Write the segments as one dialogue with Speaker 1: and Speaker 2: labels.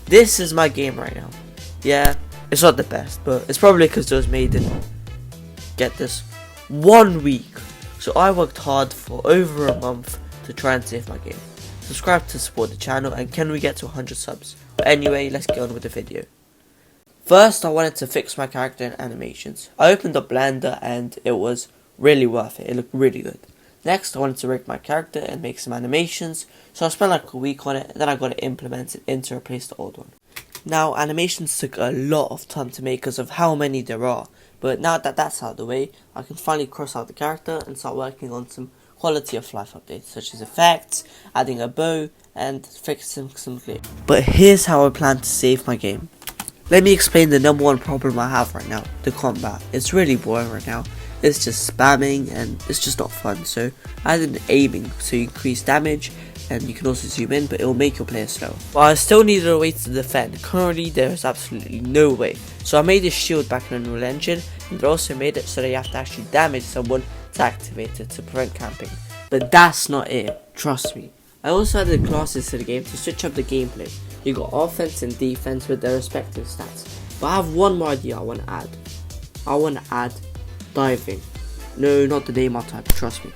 Speaker 1: This is my game right now. Yeah, it's not the best, but it's probably because it was made in, get this, 1 week. So I worked hard for over a month to try and save my game. Subscribe to support the channel, and can we get to 100 subs? But anyway, let's get on with the video. First, I wanted to fix my character and animations. I opened up Blender and it was really worth it. It looked really good. Next, I wanted to rig my character and make some animations. So I spent like a week on it, and then I got it implemented in to replace the old one. Now, animations took a lot of time to make because of how many there are. But now that that's out of the way, I can finally cross out the character and start working on some quality of life updates, such as effects, adding a bow, and fixing some glitch. But here's how I plan to save my game. Let me explain the number one problem I have right now, the combat. It's really boring right now. It's just spamming and it's just not fun. So I added aiming so you increase damage, and you can also zoom in, but it will make your player slower. But I still needed a way to defend. Currently there is absolutely no way. So I made this shield back in Unreal Engine, and I also made it so that you have to actually damage someone to activate it to prevent camping. But that's not it, trust me. I also added classes to the game to switch up the gameplay. You got offense and defense with their respective stats. But I have one more idea I want to add. I want to add diving. No, not the Neymar type, trust me.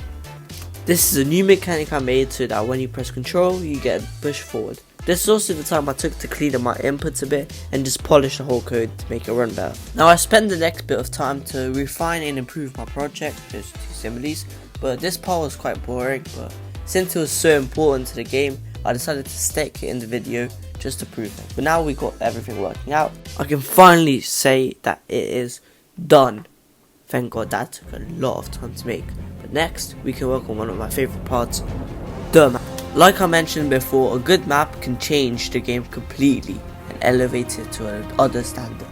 Speaker 1: This is a new mechanic I made so that when you press control, you get a push forward. This is also the time I took to clean up my inputs a bit and just polish the whole code to make it run better. Now I spent the next bit of time to refine and improve my project, there's two similes, but this part was quite boring, but since it was so important to the game, I decided to stick it in the video just to prove it. But now we got everything working out, I can finally say that it is done. Thank God that took a lot of time to make. But next, we can work on one of my favourite parts, the map. Like I mentioned before, a good map can change the game completely and elevate it to another standard.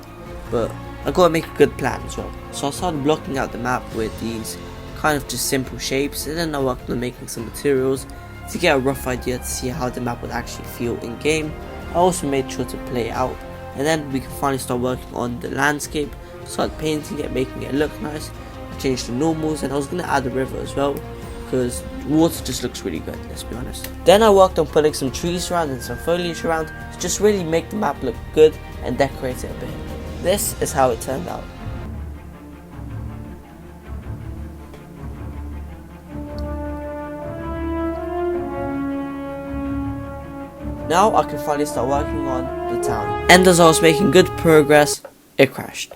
Speaker 1: But I gotta make a good plan as well. So I started blocking out the map with these kind of just simple shapes, and then I worked on making some materials to get a rough idea to see how the map would actually feel in game. I also made sure to play it out, and then we can finally start working on the landscape, start painting it, making it look nice. I changed the normals, and I was going to add a river as well, because water just looks really good, let's be honest. Then I worked on putting some trees around and some foliage around to just really make the map look good and decorate it a bit. This is how it turned out. Now I can finally start working on the town. And as I was making good progress, it crashed.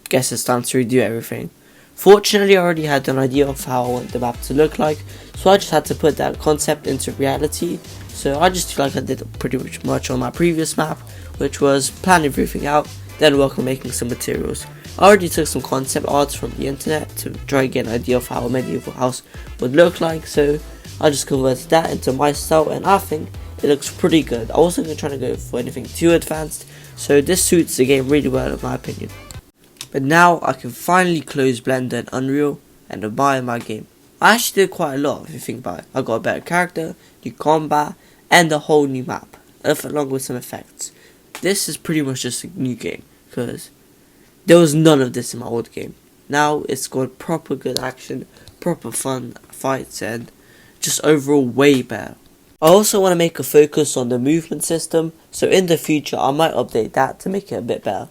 Speaker 1: Guess it's time to redo everything. Fortunately, I already had an idea of how I want the map to look like, so I just had to put that concept into reality. So I just feel like I did pretty much on my previous map, which was plan everything out, then work on making some materials. I already took some concept arts from the internet to try and get an idea of how a medieval house would look like, so I just converted that into my style, and I think it looks pretty good. I wasn't trying to go for anything too advanced, so this suits the game really well in my opinion. But now I can finally close Blender and Unreal and admire my game. I actually did quite a lot if you think about it. I got a better character, new combat, and a whole new map, along with some effects. This is pretty much just a new game, because there was none of this in my old game. Now it's got proper good action, proper fun fights, and just overall way better. I also want to make a focus on the movement system, so in the future I might update that to make it a bit better.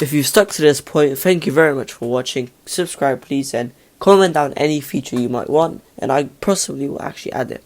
Speaker 1: If you've stuck to this point, thank you very much for watching. Subscribe please, and comment down any feature you might want, and I possibly will actually add it.